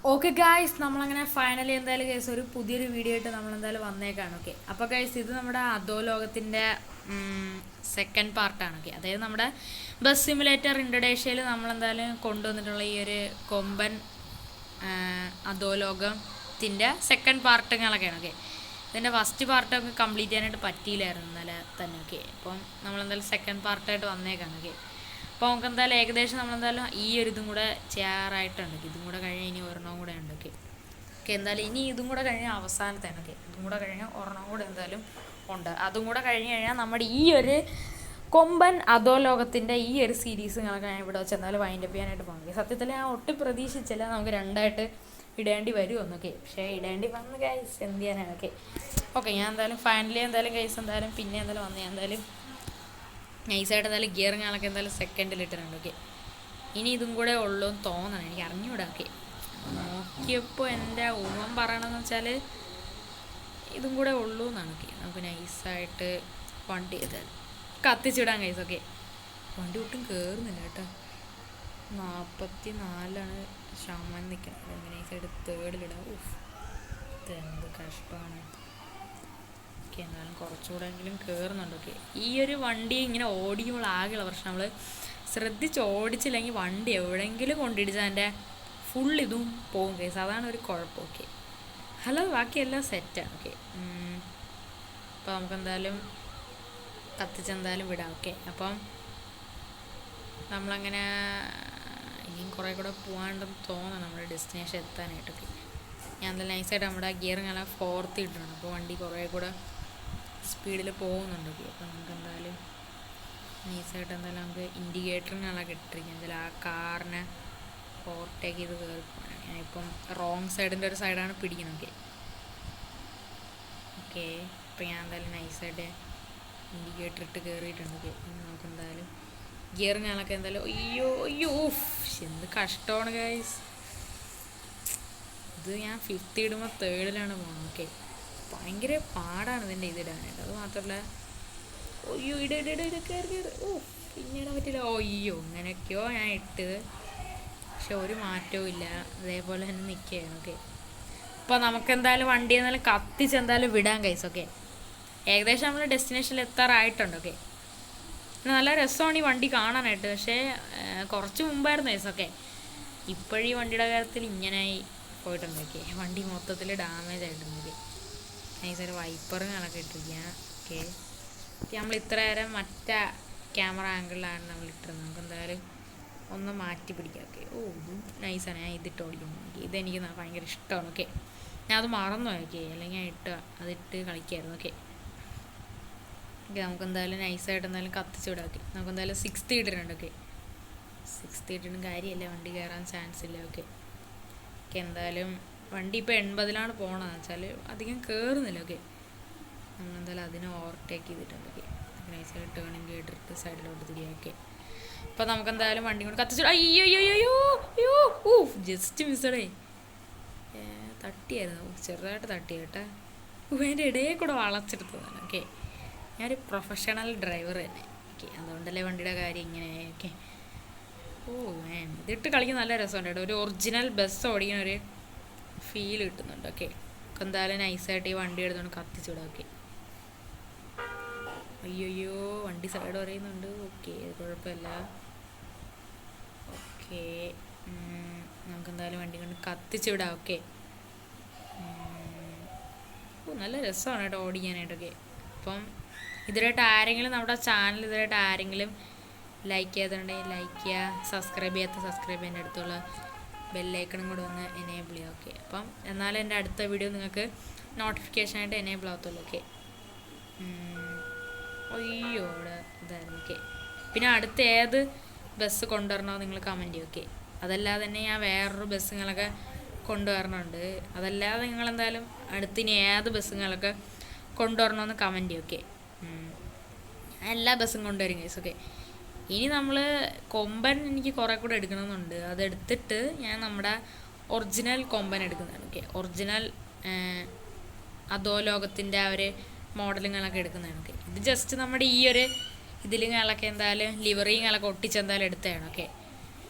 Okay guys, നമ്മളങ്ങനെ finally എന്തായാലും case ഒരു പുതിയൊരു വീഡിയോ ആയിട്ട് നമ്മളെന്തായാലും വന്നേക്കാണ്. ഓക്കെ, അപ്പോൾ ഗായ്സ് ഇത് നമ്മുടെ അധോലോകത്തിൻ്റെ സെക്കൻഡ് പാർട്ടാണ്. ഓക്കെ, അതായത് നമ്മുടെ ബസ് സിമുലേറ്റർ ഇൻഡോനേഷ്യയിൽ നമ്മളെന്തായാലും കൊണ്ടുവന്നിട്ടുള്ള ഈ ഒരു കൊമ്പൻ അധോലോകത്തിൻ്റെ സെക്കൻഡ് പാർട്ടുകളൊക്കെയാണ്. ഓക്കെ, ഇതിൻ്റെ ഫസ്റ്റ് പാർട്ടൊക്കെ കംപ്ലീറ്റ് ചെയ്യാനായിട്ട് പറ്റിയില്ലായിരുന്നു ഇന്നലെ തന്നെ. ഓക്കെ, അപ്പം നമ്മളെന്തായാലും സെക്കൻഡ് പാർട്ടായിട്ട് വന്നേക്കാണ്. ഓക്കെ, അപ്പോൾ നമുക്ക് എന്തായാലും ഏകദേശം നമ്മളെന്തായാലും ഈ ഒരു ഇതും കൂടെ ചെയ്യാറായിട്ടുണ്ട്. ഇതും കൂടെ കഴിഞ്ഞ് ഇനി ഒരെണ്ണം കൂടെ ഉണ്ട്. ഓക്കെ ഓക്കെ, എന്തായാലും ഇനി ഇതും കൂടെ കഴിഞ്ഞാൽ അവസാനത്താണ്. ഓക്കെ, ഇതും കൂടെ കഴിഞ്ഞാൽ ഒരെണ്ണം കൂടെ എന്തായാലും ഉണ്ട്. അതും കൂടെ കഴിഞ്ഞ് കഴിഞ്ഞാൽ നമ്മുടെ ഈ ഒരു കൊമ്പൻ അധോലോകത്തിൻ്റെ ഈ ഒരു സീരീസുകളൊക്കെ ഞാൻ ഇവിടെ വെച്ച് എന്തായാലും വൈൻഡപ്പ് ചെയ്യാനായിട്ട് പോകുന്നത്. സത്യത്തിൽ ഞാൻ ഒട്ടും പ്രതീക്ഷിച്ചില്ല നമുക്ക് രണ്ടായിട്ട് ഇടേണ്ടി വരുമെന്നൊക്കെ, പക്ഷേ ഇടേണ്ടി വന്ന് ഗൈസ് എന്ത് ചെയ്യാനാണ്. ഓക്കെ ഓക്കെ, ഞാൻ എന്തായാലും ഫൈനലി എന്തായാലും ഗൈസ് എന്തായാലും പിന്നെ എന്തായാലും വന്ന് ഞാൻ എന്തായാലും നൈസായിട്ട് എന്തായാലും ഗിയറിങ്ങാളൊക്കെ എന്തായാലും സെക്കൻഡിലിട്ടിട്ടുണ്ട്. ഓക്കെ, ഇനി ഇതും കൂടെ ഉള്ളൂ എന്ന് തോന്നണം, എനിക്ക് അറിഞ്ഞൂടാ. ഓക്കെ, നോക്കിയപ്പോൾ എൻ്റെ ഊഹം പറയണമെന്ന് വെച്ചാൽ ഇതും കൂടെ ഉള്ളൂ എന്നാണ്. ഓക്കെ, നമുക്ക് നൈസായിട്ട് വണ്ടി കത്തിച്ചിടാൻ കൈസ്. ഓക്കെ, വണ്ടി ഒട്ടും കയറുന്നില്ല കേട്ടോ. 44 ശതമാനം നിൽക്കണം. അങ്ങനെ നൈസായിട്ട് തേർഡിലിടാം. ഊഫ്, ഇതെന്ത് കഷ്ടമാണ്. ഓക്കെ, എന്നാലും കുറച്ചുകൂടെ എങ്കിലും കയറുന്നുണ്ട്. ഓക്കെ, ഈ ഒരു വണ്ടി ഇങ്ങനെ ഓടിക്കുമ്പോൾ ആകെയുള്ള പ്രശ്നം നമ്മൾ ശ്രദ്ധിച്ച് ഓടിച്ചില്ലെങ്കിൽ വണ്ടി എവിടെയെങ്കിലും കൊണ്ടിടിച്ചാൽ എൻ്റെ ഫുൾ ഇതും പോകും കേസ്, അതാണ് ഒരു കുഴപ്പം. ഓക്കെ, ഹലോ, ബാക്കിയെല്ലാം സെറ്റാണ്. ഓക്കെ, അപ്പോൾ നമുക്കെന്തായാലും കത്തിച്ചെന്തായാലും വിടാം. ഓക്കെ, അപ്പം നമ്മളങ്ങനെ ഇനിയും കുറേ കൂടെ പോകാണ്ടെന്ന് തോന്നണം നമ്മുടെ ഡെസ്റ്റിനേഷൻ എത്താനായിട്ടൊക്കെ. ഞാൻ എന്തായാലും നൈസായിട്ട് നമ്മുടെ ഗിയറിങ്ങനെ ഫോർത്ത് ഇട്ടിട്ടുണ്ട്. അപ്പോൾ വണ്ടി കുറേ കൂടെ സ്പീഡിൽ പോകുന്നുണ്ട്. അപ്പോൾ നമുക്ക് എന്തായാലും നൈസായിട്ട് എന്തായാലും നമുക്ക് ഇൻഡിക്കേറ്ററിനൊക്കെ ഇട്ടിരിക്കുക. എന്തായാലും ആ കാറിനെ ഓവർടേക്ക് ചെയ്ത് കയറി പോകാനാണ്. ഞാനിപ്പം റോങ് സൈഡിൻ്റെ ഒരു സൈഡാണ് പിടിക്കുന്നത്. ഓക്കെ ഇപ്പം ഞാൻ എന്തായാലും നൈസായിട്ട് ഇൻഡിക്കേറ്റർ ഇട്ട് കയറിയിട്ടുണ്ട്. ഓക്കെ, നമുക്ക് എന്തായാലും ഗിയറിനൊക്കെ എന്തായാലും അയ്യോ എന്ത് കഷ്ടമാണ് ഗൈസ്. ഇത് ഞാൻ 5th ഇടുമ്പോൾ 3rd പോകുന്നത്. ഓക്കെ, ഭയങ്കര പാടാണ് ഇതിൻ്റെ ഇതിടാനായിട്ട്. അത് മാത്രമല്ല അയ്യോ കയറി പിന്നെ ഇടാൻ പറ്റില്ല. ഇങ്ങനെയൊക്കെയോ ഞാൻ ഇട്ടത്, പക്ഷെ ഒരു മാറ്റവും ഇല്ല, അതേപോലെ തന്നെ നിൽക്കുകയാണ്. ഓക്കെ, അപ്പോൾ നമുക്കെന്തായാലും വണ്ടി എന്തായാലും കത്തിച്ചെന്തായാലും വിടാൻ കൈസ്. ഓക്കെ, ഏകദേശം നമ്മൾ ഡെസ്റ്റിനേഷനിൽ എത്താറായിട്ടുണ്ട്. ഓക്കെ, നല്ല രസമാണ് ഈ വണ്ടി കാണാനായിട്ട്, പക്ഷേ കുറച്ച് മുമ്പായിരുന്നു കൈസ്. ഓക്കെ, ഇപ്പോഴീ വണ്ടിയുടെ കാര്യത്തിൽ ഇങ്ങനെയായി പോയിട്ടുണ്ട്. ഓക്കെ, വണ്ടി മൊത്തത്തിൽ ഡാമേജ് ആയിട്ടുണ്ട്. നൈസായിട്ട് വൈപ്പറുകളൊക്കെ ഇട്ടിരിക്കുക. ഓക്കെ, നമ്മൾ ഇത്ര നേരം മറ്റേ ക്യാമറ ആംഗിളിലാണ് നമ്മൾ ഇട്ടിരുന്നത്. നമുക്ക് എന്തായാലും ഒന്ന് മാറ്റി പിടിക്കാം. ഓക്കെ, ഇത് നൈസാണ്. ഞാൻ ഇതിട്ട് ഓടിക്കുന്നു. ഇതെനിക്ക് ഭയങ്കര ഇഷ്ടമാണ്. ഓക്കെ, ഞാൻ അത് മറന്നു. ഓക്കെ, അല്ലെങ്കിൽ ഞാൻ അതിട്ട് കളിക്കായിരുന്നു. ഓക്കെ ഓക്കെ, നമുക്ക് എന്തായാലും നൈസായിട്ട് എന്തായാലും കത്തിച്ച് വിടാം. ഓക്കെ, നമുക്ക് എന്തായാലും 6th ഇട്ടിട്ടുണ്ട്. ഓക്കെ, 6th ഇട്ടിട്ടും കാര്യമില്ല, വണ്ടി കയറാൻ ചാൻസ് ഇല്ല. ഓക്കെ ഓക്കെ, എന്തായാലും വണ്ടി ഇപ്പോൾ 80 പോകണമെന്ന് വെച്ചാൽ അധികം കയറുന്നില്ല. ഓക്കെ, നമ്മളെന്തായാലും അതിനെ ഓവർടേക്ക് ചെയ്തിട്ടുണ്ട്. ഓക്കെ, നൈസായിട്ട് ടേണിങ് ഇട്ടിട്ട് സൈഡിലോട്ട് തിരിയാം. ഓക്കെ, അപ്പോൾ നമുക്കെന്തായാലും വണ്ടി കൊണ്ട് കത്തിച്ചു. അയ്യോ ജസ്റ്റ് മിസ്സഡേ, തട്ടിയായിരുന്നു, ചെറുതായിട്ട് തട്ടി കേട്ടാ. അതിൻ്റെ ഇടയിൽ കൂടെ വളച്ചെടുത്തതാണ്. ഓക്കെ, ഞാനൊരു പ്രൊഫഷണൽ ഡ്രൈവർ തന്നെ. ഓക്കെ, അതുകൊണ്ടല്ലേ വണ്ടിയുടെ കാര്യം ഇങ്ങനെ. ഓക്കെ, ഇതിട്ട് കളിക്കുന്ന നല്ല രസമുണ്ട് കേട്ടോ. ഒരു ഒറിജിനൽ ബസ് ഓടിക്കുന്ന ഒരു ഫീൽ കിട്ടുന്നുണ്ട്. ഓക്കെ, എന്തായാലും നൈസായിട്ട് ഈ വണ്ടി എടുത്തുകൊണ്ട് കത്തിച്ചു വിടാം. ഓക്കെ, അയ്യോ വണ്ടി സൈഡ് പറയുന്നുണ്ട്. ഓക്കെ, കുഴപ്പമില്ല. ഓക്കെ, നമുക്കെന്തായാലും വണ്ടി കൊണ്ട് കത്തിച്ചു വിടാം. ഓക്കെ, നല്ല രസമാണ് കേട്ടോ ഓടിക്കാനായിട്ടൊക്കെ. അപ്പം ഇതിലായിട്ട് ആരെങ്കിലും നമ്മുടെ ചാനൽ ഇതിലായിട്ട് ആരെങ്കിലും ലൈക്ക് ചെയ്തിട്ടുണ്ടെങ്കിൽ ലൈക്ക് ചെയ്യുക, സബ്സ്ക്രൈബ് ചെയ്യാൻ്റെ അടുത്തുള്ള ബെല്ലൈക്കണും കൂടെ ഒന്ന് എനേബിൾ ചെയ്യുക. ഓക്കെ, അപ്പം എന്നാലും എൻ്റെ അടുത്ത വീഡിയോ നിങ്ങൾക്ക് നോട്ടിഫിക്കേഷനായിട്ട് എനേബിൾ ആകത്തുള്ളൂ. ഓക്കെ, ഇവിടെ ഇതായിരുന്നു. ഓക്കെ, പിന്നെ അടുത്ത ഏത് ബസ് കൊണ്ടുവരണോ നിങ്ങൾ കമൻറ്റ് ചെയ്യും. ഓക്കെ, അതല്ലാതെ തന്നെ ഞാൻ വേറൊരു ബസ്സുകളൊക്കെ കൊണ്ടുവരണുണ്ട്. അതല്ലാതെ നിങ്ങളെന്തായാലും അടുത്തിനി ഏത് ബസ്സുകളൊക്കെ കൊണ്ടുവരണമെന്ന് കമൻറ്റ് ചെയ്യും. ഓക്കെ, എല്ലാ ബസ്സും കൊണ്ടുവരും കേസ്. ഓക്കെ, ഇനി നമ്മൾ കൊമ്പൻ എനിക്ക് കുറേ കൂടെ എടുക്കണമെന്നുണ്ട്. അതെടുത്തിട്ട് ഞാൻ നമ്മുടെ ഒറിജിനൽ കൊമ്പൻ എടുക്കുന്നതാണ്. ഓക്കെ, ഒറിജിനൽ അധോലോകത്തിൻ്റെ ആ ഒരു മോഡലുകളൊക്കെ എടുക്കുന്നതാണ്. ഓക്കെ, ഇത് ജസ്റ്റ് നമ്മുടെ ഈ ഒരു ഇതിലുകളൊക്കെ എന്തായാലും ലിവറിങ്ങളൊക്കെ ഒട്ടിച്ചെന്തായാലും എടുത്തതാണ്. ഓക്കെ,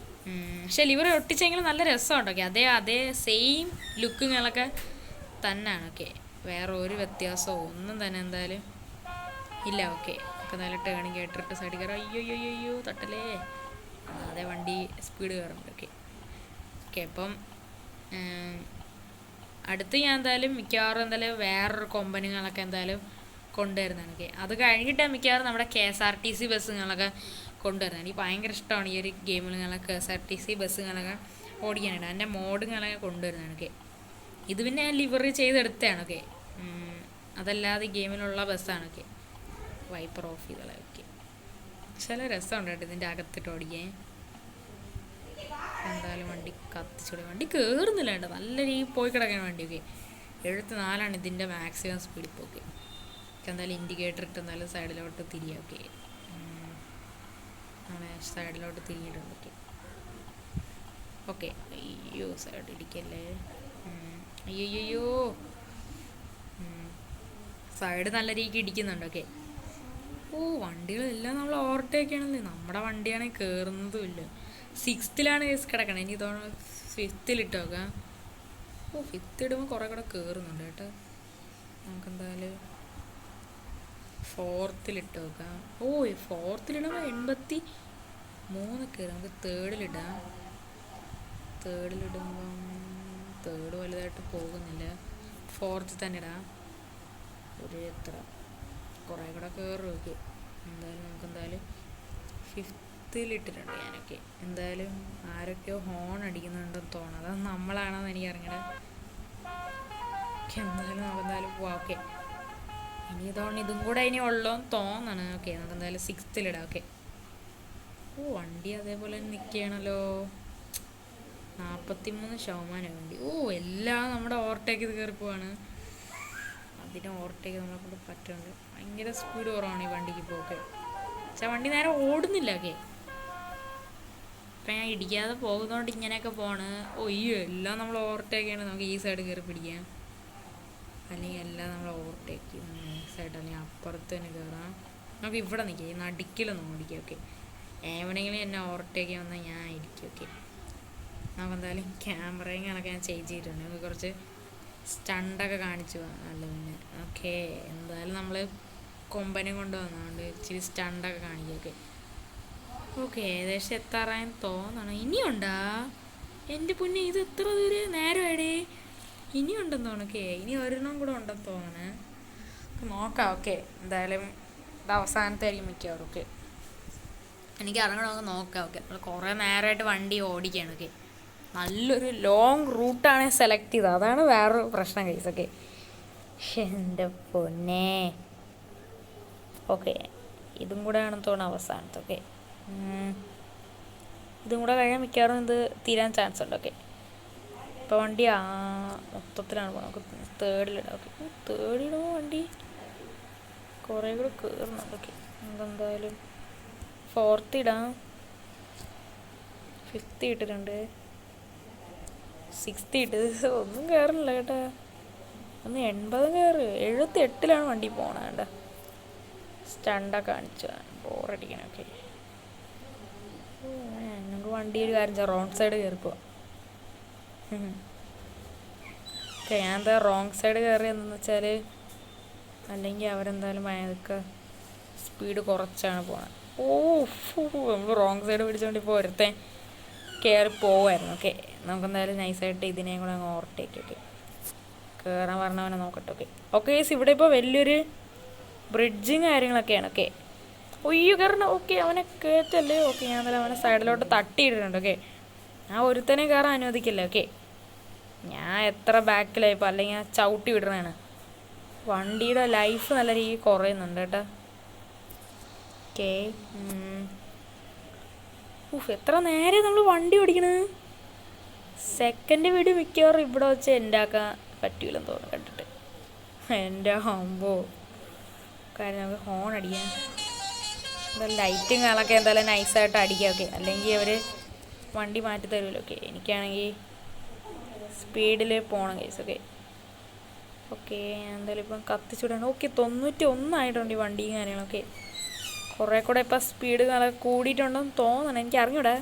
പക്ഷെ ലിവർ ഒട്ടിച്ചെങ്കിലും നല്ല രസമുണ്ട്. ഓക്കെ, അതേ സെയിം ലുക്കുകളൊക്കെ തന്നെയാണ്. ഓക്കെ, വേറെ ഒരു വ്യത്യാസമോ ഒന്നും തന്നെ എന്തായാലും ഇല്ല. ഓക്കെ, ഒക്കെ നല്ല ടേണിങ് കേട്ടിട്ട് സൈഡിൽ കയറാം. അയ്യോ തട്ടലേ. അതേ വണ്ടി സ്പീഡ് കയറുന്നുണ്ട്. ഓക്കെ ഓക്കെ അപ്പം അടുത്ത് ഞാൻ എന്തായാലും മിക്കവാറും എന്തായാലും വേറൊരു കൊമ്പനുകളൊക്കെ എന്തായാലും കൊണ്ടുവരുന്നതാണ്. ഓക്കെ, അത് കഴിഞ്ഞിട്ട് മിക്കവാറും നമ്മുടെ KSRTC ബസ്സുകളൊക്കെ കൊണ്ടുവരുന്നത്. എനിക്ക് ഭയങ്കര ഇഷ്ടമാണ് ഈ ഒരു ഗെയിമുകളൊക്കെ KSRTC ബസ്സുകളൊക്കെ ഓടിക്കാനായിട്ട്. അതിൻ്റെ മോഡുകളൊക്കെ കൊണ്ടുവരുന്നതാണ്. ഓക്കെ, ഇത് പിന്നെ ഞാൻ ലിവറി ചെയ്തെടുത്തതാണ്. ഓക്കെ, അതല്ലാതെ ഈ ഗെയിമിലുള്ള ബസ്സാണ്. ഓക്കെ, വൈപ്പർ ഓഫ് ചെയ്തോളാം. ഓക്കെ, ചില രസമുണ്ട് കേട്ടോ ഇതിൻ്റെ അകത്തിട്ട് ഓടിക്കാൻ. എന്തായാലും വണ്ടി കത്തിച്ചോളി. വണ്ടി കയറുന്നില്ല കേട്ടോ, നല്ല രീതിയിൽ പോയി കിടക്കാൻ വണ്ടി. ഓക്കെ, 74 ഇതിൻ്റെ മാക്സിമം സ്പീഡ് ഇപ്പോൾ. ഓക്കെ, എന്തായാലും ഇൻഡിക്കേറ്റർ ഇട്ട് എന്തായാലും സൈഡിലോട്ട് തിരിയാം. ഓക്കെ, അങ്ങനെ സൈഡിലോട്ട് തിരിഞ്ഞിട്ടുണ്ട്. ഓക്കെ ഓക്കെ അയ്യോ സൈഡ് ഇടിക്കല്ലേ. അയ്യോ സൈഡ് നല്ല രീതിക്ക് ഇടിക്കുന്നുണ്ട്. ഓക്കെ, വണ്ടികളെല്ലാം നമ്മൾ ഓവർടേക്ക് ആണല്ലേ. നമ്മുടെ വണ്ടിയാണെങ്കിൽ കയറുന്നതും ഇല്ല. 6th കേസ് കിടക്കണം. ഇനി തോന്നുന്നു 5th ഇട്ടോക്കാം. 5th ഇടുമ്പോൾ കുറേ കൂടെ കയറുന്നുണ്ട് കേട്ടോ. നമുക്കെന്തായാലും 4th ഇട്ടോക്കാം. 4th ഇടുമ്പോൾ 83 കയറും. നമുക്ക് 3rd ഇടാം. 3rd ഇടുമ്പം 3rd വലുതായിട്ട് പോകുന്നില്ല. 4th തന്നെ ഇടാം. ഒരു എത്ര കുറേ കൂടെ കയറും. ഓക്കെ, എന്തായാലും നമുക്കെന്തായാലും 5th ഇട്ടിട്ടുണ്ട് ഞാനൊക്കെ. എന്തായാലും ആരൊക്കെയോ ഹോൺ അടിക്കുന്നുണ്ടെന്ന് തോന്നുന്നത്. അത് നമ്മളാണെന്ന് എനിക്ക് അറിഞ്ഞത്. ഓക്കെ, എന്തായാലും നമുക്കെന്തായാലും പോവാം. ഓക്കെ, ഇനി ഇതും കൂടെ ഇനി ഉള്ളോന്ന് തോന്നണം. ഓക്കെ, നമുക്ക് എന്തായാലും 6th ഇടാം. ഓക്കെ, വണ്ടി അതേപോലെ തന്നെ നിൽക്കുകയാണല്ലോ. 43% വണ്ടി. എല്ലാം നമ്മുടെ ഓവർടേക്ക് ചെയ്ത് കയറി പോവാണ്. അതിനെ ഓവർടേക്ക് നമ്മളെ കൊണ്ട് പറ്റുന്നുണ്ട്. ഭയങ്കര സ്പീഡ് കുറവാണ് ഈ വണ്ടിക്ക് ഇപ്പോൾ. ഓക്കെ, പക്ഷേ വണ്ടി നേരെ ഓടുന്നില്ല. ഓക്കെ, ഇപ്പം ഞാൻ ഇടിക്കാതെ പോകുന്നതുകൊണ്ട് ഇങ്ങനെയൊക്കെ പോണ്. എല്ലാം നമ്മൾ ഓവർടേക്ക് ചെയ്യണം. നമുക്ക് ഈ സൈഡ് കയറി പിടിക്കാം, അല്ലെങ്കിൽ എല്ലാം നമ്മൾ ഓവർടേക്ക് ചെയ്യണം. ഈ സൈഡ് അല്ലെങ്കിൽ അപ്പുറത്ത് തന്നെ കയറാം. നമുക്ക് ഇവിടെ നിൽക്കാം, ഈ നടുക്കിലൊന്നും ഓടിക്കാം. ഓക്കെ, എവിടെയെങ്കിലും എന്നെ ഓവർടേക്ക് ചെയ്യാൻ വന്നാൽ ഞാൻ ഇരിക്കും. ഓക്കെ, നമുക്കെന്തായാലും ക്യാമറയും കണക്കെ ഞാൻ ചേഞ്ച് ചെയ്തിട്ടുണ്ട്. നമുക്ക് കുറച്ച് സ്റ്റണ്ടൊക്കെ കാണിച്ചു അല്ല പിന്നെ. ഓക്കെ, എന്തായാലും നമ്മൾ കൊമ്പനെ കൊണ്ടുവന്നതുകൊണ്ട് ഇച്ചിരി സ്റ്റണ്ടൊക്കെ കാണിക്കും. ഓക്കെ ഓക്കെ ഏകദേശം എത്താറായെന്ന് തോന്നണം. ഇനിയുണ്ടാ എൻ്റെ പുണ്യ, ഇത് എത്ര ദൂരം നേരമായിടേ. ഇനിയുണ്ടെന്ന് തോന്നുന്നു. ഓക്കെ, ഇനി ഒരെണ്ണം കൂടെ ഉണ്ടെന്ന് തോന്നണേ. നോക്കാം. ഓക്കെ, എന്തായാലും ഇത് അവസാനത്തെ ആയിരിക്കും മിക്കവാറും. ഓക്കെ, എനിക്ക് ഇറങ്ങണമെങ്കിൽ നോക്കാം. ഓക്കെ, നമ്മൾ കുറേ നേരമായിട്ട് വണ്ടി ഓടിക്കുകയാണ്. ഓക്കെ, നല്ലൊരു ലോങ് റൂട്ടാണ് സെലക്ട് ചെയ്തത്. അതാണ് വേറൊരു പ്രശ്നം കേസ്. ഓക്കെ, എൻ്റെ പൊന്നെ. ഓക്കെ, ഇതും കൂടെ ആണെന്ന് തോന്നുന്നു അവസാനത്തെ. ഓക്കെ, ഇതും കൂടെ കഴിയാൻ മിക്കവാറും ഇത് തീരാൻ ചാൻസ് ഉണ്ട്. ഓക്കെ, ഇപ്പോൾ വണ്ടി മൊത്തത്തിലാണ് പോകണം. നമുക്ക് 3rd ഇടാം. ഓക്കെ, 3rd ഇടുമ്പോൾ വണ്ടി കുറേ കൂടെ കയറുന്നുണ്ട്. ഓക്കെ, നമുക്കെന്തായാലും 4th ഇടാം. 5th ഇട്ടിട്ടുണ്ട്. 6th ഇട്ടത് ഒന്നും കയറുന്നില്ല കേട്ടോ. ഒന്ന് 80 കയറ്. 78 വണ്ടി പോകണം കേട്ടോ. സ്റ്റണ്ടൊക്കെ കാണിച്ചു ബോറടിക്കണം. ഓക്കെ, നമുക്ക് വണ്ടി ഒരു കാര്യം ചെയ്യാം, റോങ് സൈഡ് കയറിപ്പോ. ഓക്കെ, ഞാൻ എന്താ റോങ് സൈഡ് കയറി എന്താണെന്ന് വെച്ചാൽ, അല്ലെങ്കിൽ അവരെന്തായാലും അതൊക്കെ സ്പീഡ് കുറച്ചാണ് പോകണത്. നമ്മൾ റോങ് സൈഡ് പിടിച്ചുകൊണ്ട് ഇപ്പോൾ ഒരുത്തെ കയറി പോവായിരുന്നു. ഓക്കെ, നമുക്കെന്തായാലും നൈസായിട്ട് ഇതിനെയും കൂടെ അങ്ങ് ഓവർടേക്ക്. ഓക്കെ, കയറാൻ പറഞ്ഞവനെ നോക്കട്ടെ. ഓക്കെ ഓക്കെ ഇവിടെ ഇപ്പോൾ വലിയൊരു ബ്രിഡ്ജും കാര്യങ്ങളൊക്കെയാണ്. ഓക്കെ, കയറണം. ഓക്കെ, അവനെ കയറ്റല്ലേ. ഓക്കെ, ഞാൻ എന്തായാലും അവനെ സൈഡിലോട്ട് തട്ടിയിട്ടിട്ടുണ്ട്. ഓക്കെ, ഞാൻ ഒരുത്തനെ കയറാൻ അനുവദിക്കില്ല. ഓക്കെ, ഞാൻ എത്ര ബാക്കിലായിപ്പോൾ, അല്ലെങ്കിൽ ഞാൻ ചവിട്ടി വിടണതാണ്. വണ്ടിയുടെ ലൈഫ് നല്ല രീതിയിൽ കുറയുന്നുണ്ട് കേട്ടോ. ഓക്കെ, എത്ര നേരം നമ്മൾ വണ്ടി ഓടിക്കണേ. സെക്കൻഡ് വീഡിയോ മിക്കവാറും ഇവിടെ വെച്ച് എൻ്റെ ആക്കാൻ പറ്റൂലെന്ന് തോന്നുന്നു കണ്ടിട്ട്. എൻ്റെ ഹമ്പോ കാര്യം നമുക്ക് ഹോൺ അടിക്കാം. ലൈറ്റും കാണൊക്കെ എന്തായാലും നൈസായിട്ട് അടിക്കാം. ഓക്കെ, അല്ലെങ്കിൽ അവർ വണ്ടി മാറ്റി തരുമല്ലോ. ഓക്കെ, എനിക്കാണെങ്കിൽ സ്പീഡിൽ പോകണം കേസ്. ഓക്കെ ഓക്കെ ഞാൻ എന്തായാലും ഇപ്പം കത്തിച്ചുവിടാണ്. ഓക്കെ, 91 ആയിട്ടുണ്ട് ഈ വണ്ടിയും കാര്യങ്ങളൊക്കെ. കുറേ കൂടെ ഇപ്പം സ്പീഡ് കൂടിയിട്ടുണ്ടെന്ന് തോന്നണം, എനിക്ക് അറിഞ്ഞൂടെ.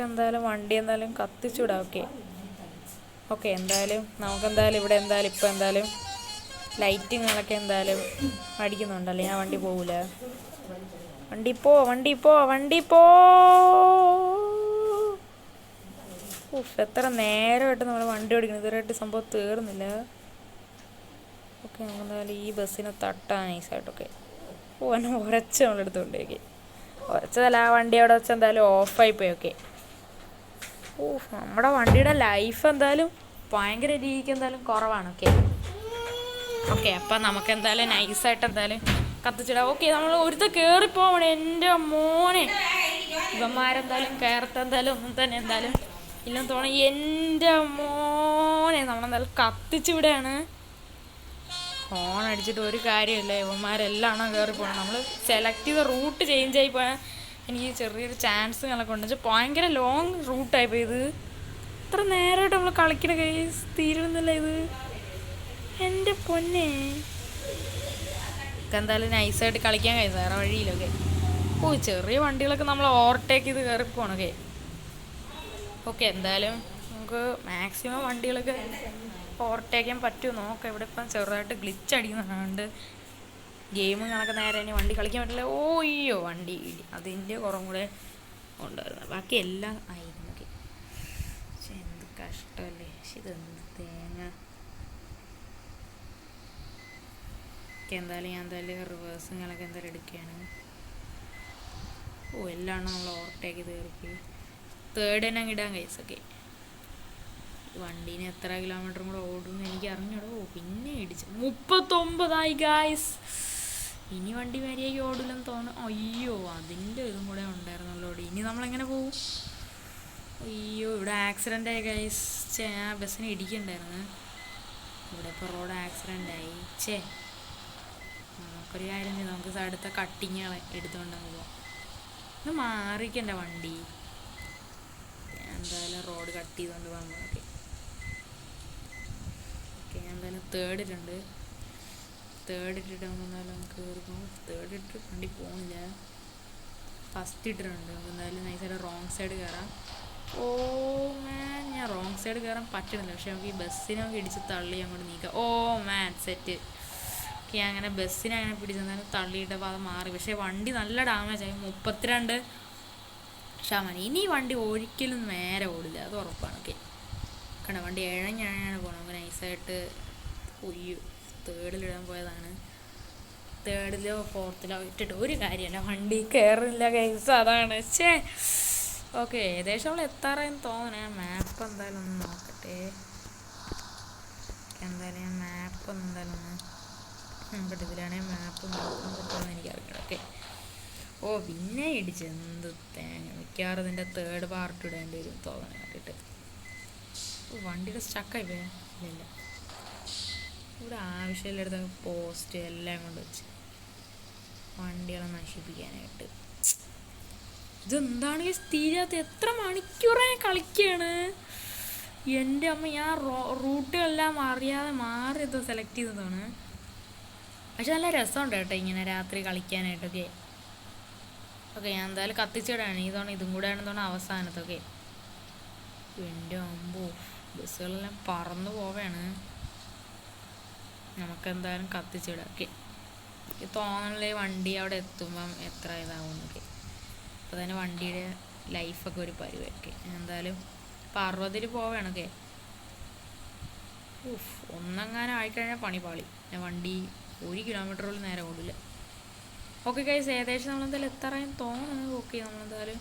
എന്തായാലും വണ്ടി എന്തായാലും കത്തിച്ചുവിടാം. ഓക്കെ ഓക്കെ എന്തായാലും നമുക്കെന്തായാലും ഇവിടെ എന്തായാലും ഇപ്പം എന്തായാലും ലൈറ്റിങ്ങളൊക്കെ എന്തായാലും അടിക്കുന്നുണ്ടല്ലേ, ഞാൻ വണ്ടി പോകില്ല. വണ്ടി പോ വണ്ടി പോ വണ്ടി പോ. എത്ര നേരമായിട്ട് നമ്മൾ വണ്ടി ഓടിക്കണം, ഇതുവരെയായിട്ട് സംഭവം തീർന്നില്ല. ഓക്കെ നമുക്കെന്തായാലും ഈ ബസ്സിനെ തട്ടാൻ നൈസായിട്ടൊക്കെ. എന്നെ ഉരച്ച് നമ്മളെടുത്തുകൊണ്ടേക്ക് ഉരച്ചതല്ല, ആ വണ്ടി അവിടെ വെച്ച് എന്തായാലും ഓഫായിപ്പോയി. ഓക്കെ നമ്മുടെ വണ്ടിയുടെ ലൈഫ് എന്തായാലും ഭയങ്കര രീതിക്ക് എന്തായാലും കുറവാണ്. ഓക്കെ ഓക്കെ അപ്പം നമുക്ക് എന്തായാലും നൈസായിട്ട് എന്തായാലും കത്തിച്ചിടാം. ഓക്കെ നമ്മൾ ഒരുത്ത കയറിപ്പോവണേ എൻ്റെ മോനെ. ഇവന്മാരെന്തായാലും കയറത്തെന്തായാലും ഒന്നും തന്നെ എന്തായാലും ഇല്ലെന്ന് തോന്നുന്നു. എൻ്റെ മോനെ നമ്മളെന്തായാലും കത്തിച്ചു വിടുകയാണ്. ഹോൺ അടിച്ചിട്ട് ഒരു കാര്യമില്ല, ഇവന്മാരെല്ലാം കയറി പോകണം. നമ്മൾ സെലക്ട് ചെയ്ത റൂട്ട് ചേഞ്ച് ആയി പോയാൽ എനിക്ക് ചെറിയൊരു ചാൻസുകളൊക്കെ ഉണ്ട്. പക്ഷെ ഭയങ്കര ലോങ് റൂട്ടായിപ്പോയി. ഇത് ഇത്ര നേരമായിട്ട് നമ്മൾ കളിക്കണ കേസ് തീരുന്നില്ല ഇത്, എൻ്റെ പൊന്നെ. എന്തായാലും നൈസായിട്ട് കളിക്കാൻ കഴിയും, വേറെ വഴിയിലൊക്കെ. ചെറിയ വണ്ടികളൊക്കെ നമ്മൾ ഓവർടേക്ക് ചെയ്ത് കയറി പോകണൊക്കെ. ഓക്കെ എന്തായാലും നമുക്ക് മാക്സിമം വണ്ടികളൊക്കെ ഓവർടേക്ക് ചെയ്യാൻ പറ്റുമോ നോക്കാം. ഇവിടെ ഇപ്പം ചെറുതായിട്ട് ഗ്ലിച്ച് അടിക്കുന്നുണ്ട് ഗെയിമുകളൊക്കെ. നേരെ ഇനി വണ്ടി കളിക്കാൻ പറ്റില്ല. അയ്യോ വണ്ടി അതിൻ്റെ കുറവും കൂടെ ഉണ്ടായിരുന്നു, ബാക്കി എല്ലാം ആയിരുന്നു. ഓക്കെ പക്ഷെ എന്ത് കഷ്ടമല്ലേ, പക്ഷെ ഇതെന്ത് തേങ്ങ. എന്തായാലും ഞാൻ എന്തായാലും റിവേഴ്സുകളൊക്കെ എന്തായാലും എടുക്കുകയാണ്. എല്ലാം നമ്മൾ ഓവർടേക്ക് ചെയ്ത് കയറിപ്പോയി. തേർഡ് തന്നെ ഇടാൻ കഴിയും. ഓക്കെ വണ്ടീന് എത്ര കിലോമീറ്ററും കൂടെ ഓടുമെന്ന് എനിക്ക് അറിഞ്ഞൂടോ. പിന്നെ ഇടിച്ചു 39 ഗായ്സ്. ഇനി വണ്ടി മര്യാദയ്ക്ക് ഓടില്ലെന്ന് തോന്നുന്നു. അയ്യോ അതിൻ്റെ ഇതും കൂടെ ഉണ്ടായിരുന്നല്ലോ. ഇനി നമ്മളെങ്ങനെ പോകും? അയ്യോ ഇവിടെ ആക്സിഡൻ്റ് ആയി ഗായ്സ്. ഞാൻ ബസ്സിനെ ഇടിക്കണ്ടായിരുന്നു. ഇവിടെ ഇപ്പോൾ റോഡ് ആക്സിഡൻ്റ് ആയി. നമുക്കൊരു കാര്യം ചെയ്യാം, നമുക്ക് അടുത്ത കട്ടിങ് എടുത്തുകൊണ്ട് പോവാം. ഇത് മാറിക്കണ്ട വണ്ടി. എന്തായാലും റോഡ് കട്ട് ചെയ്തുകൊണ്ട് വന്നു. ഓക്കെ ഓക്കെ ഞാൻ എന്തായാലും തേർഡ് ഇട്ടിട്ടുണ്ട്. തേർഡ് ഇട്ടിട്ട് എന്തായാലും നമുക്ക് കയറിപ്പോൾ. തേർഡ് ഇട്ടിട്ട് വണ്ടി പോകുന്നില്ല. ഫസ്റ്റ് ഇട്ടിട്ടുണ്ട്. നമുക്ക് എന്തായാലും നൈസായിട്ട് റോങ് സൈഡ് കയറാം. ഞാൻ റോങ് സൈഡ് കയറാൻ പറ്റുന്നില്ല. പക്ഷെ നമുക്ക് ഈ ബസ്സിനെ നമുക്ക് ഇടിച്ച് തള്ളി അങ്ങോട്ട് നീക്കാം. സെറ്റ്. ഓക്കെ അങ്ങനെ ബസ്സിനെ അങ്ങനെ പിടിച്ചെന്നാലും തള്ളിയിട്ടപ്പോൾ അത് മാറി. പക്ഷേ വണ്ടി നല്ല ഡാമേജ് ആയി. 32 ശതമാനം. ഇനി വണ്ടി ഒരിക്കലും നേരെ ഓടില്ല, അത് ഉറപ്പാണ്. ഓക്കെ കണ്ട വണ്ടി ഇഴഞ്ഞാണ് പോകണം. നമുക്ക് നൈസായിട്ട് തേർഡിലിടാൻ പോയതാണ്. തേർഡിലോ ഫോർത്തിലോ ഇട്ടിട്ട് ഒരു കാര്യമല്ല, വണ്ടി കയറില്ല കേസ്. അതാണ് ഓക്കെ ഏകദേശം അവൾ എത്താറായെന്ന് തോന്നണേ. മാപ്പ് എന്തായാലും ഒന്ന് നോക്കട്ടെ. എന്തായാലും ഞാൻ മാപ്പ് എന്തായാലും ഒന്ന് നോക്കട്ടെ. ഇതിലാണെങ്കിൽ മാപ്പ് നോക്കാൻ പറ്റുമെന്ന് എനിക്കറിയണം. ഓക്കെ പിന്നെ ഇടിച്ച് എന്ത് തേങ്ങ. മിക്കവാറും ഇതിൻ്റെ തേർഡ് പാർട്ട് ഇടേണ്ടി വരും തോന്നണേ കണ്ടിട്ട്. വണ്ടിയുടെ സ്റ്റക്കായി പോയാ ഇല്ല. ഇവിടെ ആവശ്യമില്ലെടുത്ത പോസ്റ്റ് എല്ലാം കൊണ്ട് വെച്ച് വണ്ടികളെ നശിപ്പിക്കാനായിട്ട്. ഇതെന്താണ് തീരാത്ത, എത്ര മണിക്കൂറായി കളിക്കുകയാണ് എൻ്റെ അമ്മ. ഞാൻ റൂട്ടുകളെല്ലാം അറിയാതെ മാറിയത് സെലക്ട് ചെയ്തതാണ്. പക്ഷെ നല്ല രസമുണ്ട് കേട്ടോ ഇങ്ങനെ രാത്രി കളിക്കാനായിട്ടൊക്കെ. ഓക്കെ ഞാൻ എന്തായാലും കത്തിച്ചിടാണ്. ഇതും കൂടെ ആണെന്ന് അവസാനത്തൊക്കെ. എൻ്റെ അമ്പോ ബസ്സുകളെല്ലാം പറന്നു പോവുകയാണ്. നമുക്കെന്തായാലും കത്തിച്ചിടാം. ഓക്കെ തോന്നണല്ലേ വണ്ടി അവിടെ എത്തുമ്പം എത്ര ഇതാവുന്നൊക്കെ. അപ്പോൾ തന്നെ വണ്ടിയുടെ ലൈഫൊക്കെ ഒരു പരിവായിരിക്കും. എന്തായാലും ഇപ്പോൾ 60 പോവുകയാണ്. ഓക്കെ ഒന്നെങ്ങാനും ആയിക്കഴിഞ്ഞാൽ പണി പാളി. വണ്ടി 1 കിലോമീറ്റർ പോലും നേരെ ഓടില്ല. ഓക്കെ ഗൈസ് ഏകദേശം നമ്മളെന്തായാലും എത്താറായും തോന്നുന്നു. ഓക്കെ നമ്മളെന്തായാലും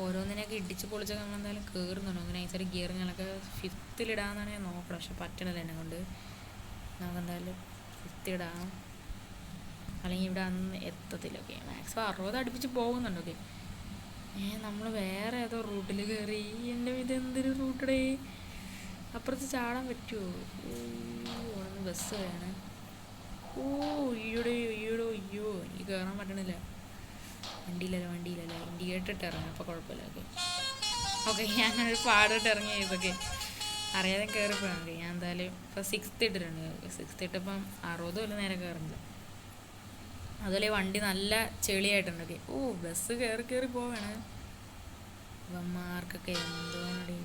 ഓരോന്നിനെയൊക്കെ ഇടിച്ച് പൊളിച്ചൊക്കെ നമ്മളെന്തായാലും കയറുന്നുണ്ട്. അങ്ങനെ നൈസായിട്ട് ഗിയറിങ്ങളൊക്കെ 5th ഞാൻ നോക്കണം. പക്ഷെ പറ്റണില്ല എന്നെ കൊണ്ട്. നമുക്കെന്തായാലും 5th ഇടാം, അല്ലെങ്കിൽ ഇവിടെ അന്ന് എത്തത്തില്ല. ഓക്കെ മാക്സിമം 60 അടുപ്പിച്ച് പോകുന്നുണ്ട്. ഓക്കെ നമ്മൾ വേറെ ഏതോ റൂട്ടിൽ കയറി. എൻ്റെ ഇതെന്തൊരു റൂട്ടടേ, അപ്പുറത്ത് ചാടാൻ പറ്റുമോ? ഓടുന്ന ബസ് വേണം. അയ്യോ എനിക്ക് കയറാൻ പറ്റണില്ല. വണ്ടിയിലല്ല ഇൻഡിക്കേറ്റർ ഇട്ട് ഇറങ്ങാം, അപ്പോൾ കുഴപ്പമില്ല. ഓക്കെ ഞാൻ അങ്ങനെ ഒരു പാടിട്ട് ഇറങ്ങി. ഇതൊക്കെ അറിയാതെ കയറിപ്പോയാണ്. ഞാൻ എന്തായാലും ഇപ്പോൾ 6th ഇട്ടിട്ടുണ്ട്. 6th ഇട്ടപ്പം 60 വല്ല നേരെ കയറുന്നില്ല. അതുപോലെ വണ്ടി നല്ല ചെളിയായിട്ടുണ്ട്. ബസ് കയറി പോവാണ്. ഇവന്മാർക്കൊക്കെ എന്തുവാണടി,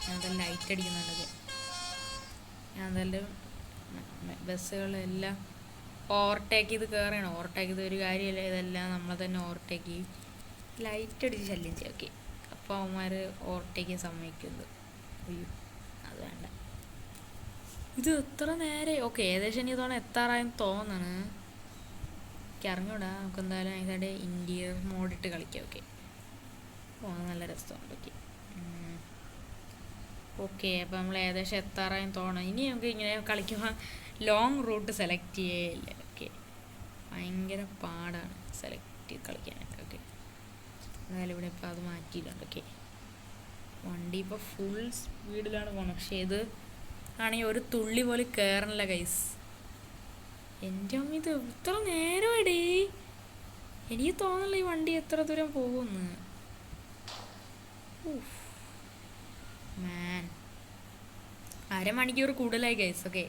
ഞാൻ എന്തായാലും ലൈറ്റ് അടിക്കുന്നുണ്ടൊക്കെ. ഞാൻ എന്തായാലും ബസ്സുകളെല്ലാം ഓവർടേക്ക് ചെയ്ത് കയറണം. ഓവർടേക്ക് ചെയ്ത് ഒരു കാര്യമില്ല, ഇതെല്ലാം നമ്മളെ തന്നെ ഓവർടേക്ക് ചെയ്യും. ലൈറ്റ് അടിച്ച് ശല്യം ചെയ്യും. ഓക്കെ, അപ്പോൾ അവന്മാർ ഓവർടേക്ക് ചെയ്യാൻ സമ്മതിക്കുന്നത്. അയ്യോ അത് വേണ്ട. ഇത് എത്ര നേരെ ഓക്കെ, ഏകദേശം എനിക്ക് തോന്നുന്നു എത്താറായെന്ന് തോന്നണ്. എനിക്ക് അറിഞ്ഞൂടാ. നമുക്ക് എന്തായാലും അതിൻ്റെ ഇൻറ്റീരിയർ മോഡിട്ട് കളിക്കാം. ഓക്കെ, നല്ല രസമുണ്ട്. ഓക്കെ ഓക്കെ, അപ്പോൾ നമ്മൾ ഏകദേശം എത്താറായെന്ന് തോന്നണം. ഇനി നമുക്ക് ഇങ്ങനെ കളിക്കുമ്പോൾ ലോങ് റൂട്ട് സെലക്ട് ചെയ്യേയില്ല. ഓക്കെ, ഭയങ്കര പാടാണ് സെലക്ട് ചെയ്ത് കളിക്കാനായിട്ട്. ഓക്കെ, എന്തായാലും ഇവിടെ ഇപ്പോൾ അത് മാറ്റിയിട്ടുണ്ട്. ഓക്കെ, വണ്ടി ഇപ്പോൾ ഫുൾ സ്പീഡിലാണ് പോകുന്നത്. പക്ഷേ ഇത് ആണെങ്കിൽ ഒരു തുള്ളി പോലും കയറണില്ല ഗൈസ്. എൻ്റെ അമ്മ ഇത് ഇത്ര നേരമായിടേ. എനിക്ക് തോന്നില്ല ഈ വണ്ടി എത്ര ദൂരം പോകുമെന്ന്. മാൻ, അരമണിക്കൂർ കൂടുതലായി ഗൈസ്. ഓക്കെ,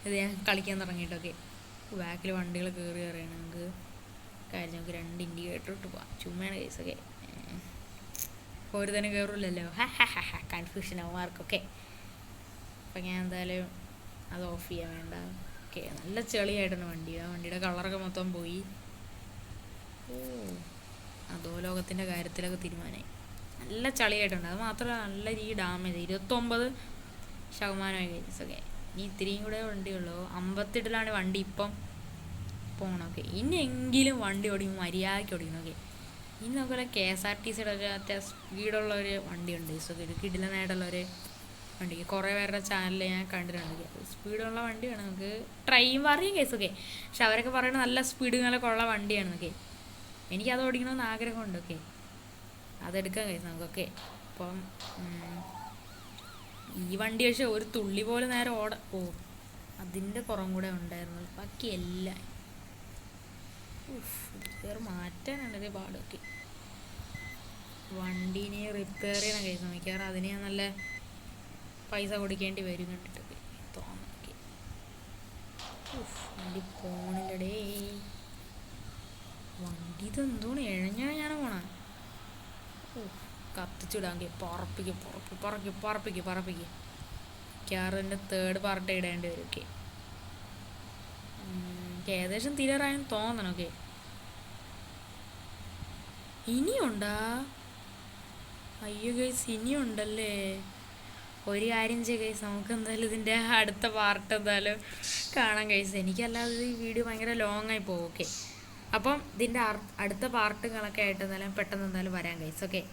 ഇത് ഞാൻ കളിക്കാൻ തുടങ്ങിയിട്ടൊക്കെ. ബാക്കിൽ വണ്ടികൾ കയറി കയറിയാണ്. നമുക്ക് കാര്യം നമുക്ക് 2 ഇൻഡിക്കേറ്റർ ഇട്ട് പോവാം. ചുമ്മയാണ് ഗൈസ്. ഓക്കെ, ഒരു തന്നെ കയറില്ലല്ലോ. കൺഫ്യൂഷൻ അവന്മാർക്കൊക്കെ. അപ്പം ഞാൻ എന്തായാലും അത് ഓഫ് ചെയ്യാൻ വേണ്ട. ഓക്കെ, നല്ല ചെളിയായിട്ടാണ് വണ്ടി. ആ വണ്ടിയുടെ കളറൊക്കെ മൊത്തം പോയി. ഓ, അതോ ലോകത്തിൻ്റെ കാര്യത്തിലൊക്കെ തീരുമാനമായി. നല്ല ചളിയായിട്ടുണ്ട്. അത് മാത്രമല്ല നല്ല രീതി ഡാമേജ് 29% ഗൈസ്. ഓക്കെ, ഇനി ഇത്തിരിയും കൂടെ വണ്ടിയുള്ളൂ. 58 വണ്ടി ഇപ്പം പോകണം. ഓക്കെ, ഇനിയെങ്കിലും വണ്ടി ഓടിക്കും, മര്യാദയ്ക്ക് ഓടിക്കണം. ഓക്കെ, ഇനി നമുക്കല്ല KSRTCയുടെ ഒരു അത്യാവശ്യം സ്പീഡുള്ള ഒരു വണ്ടിയുണ്ട്. ഒരു കിടിലനായിട്ടുള്ളൊരു വണ്ടി. കുറേ പേരുടെ ചാനലിൽ ഞാൻ കണ്ടിട്ടുണ്ട്. സ്പീഡുള്ള വണ്ടിയാണ്. നമുക്ക് ട്രെയിൻ പറയും കേസ്. ഓക്കെ, പക്ഷെ അവരൊക്കെ പറയുന്നത് നല്ല സ്പീഡുകളൊക്കെ ഉള്ള വണ്ടിയാണ്. ഓക്കെ, എനിക്കത് ഓടിക്കണമെന്ന് ആഗ്രഹമുണ്ട്. ഓക്കെ, അതെടുക്കാൻ കഴിയും നമുക്കൊക്കെ. അപ്പം ഈ വണ്ടി പക്ഷേ ഒരു തുള്ളി പോലെ നേരെ അതിൻ്റെ കുറവും കൂടെ ഉണ്ടായിരുന്നു. ബാക്കി എല്ലാം വേറെ മാറ്റാനാണ് പാടൊക്കെ. വണ്ടീനെ റിപ്പയർ ചെയ്യണം കഴിച്ചു നോക്കിയാൽ അതിന് നല്ല പൈസ കൊടുക്കേണ്ടി വരും കണ്ടിട്ടൊക്കെ തോന്നൊക്കെ. വണ്ടി പോണില്ലടേ. വണ്ടി ഇതെന്തോണ് എഴഞ്ഞാണ് പോണ. കത്തിച്ചിടാമെങ്കിൽ പറപ്പിക്ക്. ക്യാറിൻ്റെ 3rd പാർട്ട് ഇടേണ്ടി വരും. ഓക്കെ, ഏകദേശം തീരാറായെന്ന് തോന്നണം. ഓക്കെ, ഇനിയുണ്ടാ? അയ്യോ ഗൈസ്, ഇനിയുണ്ടല്ലേ. ഒരു കാര്യം ചെയ്യുക ഗൈസ്, നമുക്ക് എന്തായാലും ഇതിൻ്റെ അടുത്ത പാർട്ട് എന്തായാലും കാണാം ഗൈസ്. എനിക്കല്ലാതെ ഈ വീഡിയോ ഭയങ്കര ലോങ് ആയി പോകും. ഓക്കെ, അപ്പം ഇതിൻ്റെ അടുത്ത പാർട്ടുകളൊക്കെ ആയിട്ട് എന്തായാലും പെട്ടെന്ന് എന്തായാലും വരാം ഗൈസ്. ഓക്കെ.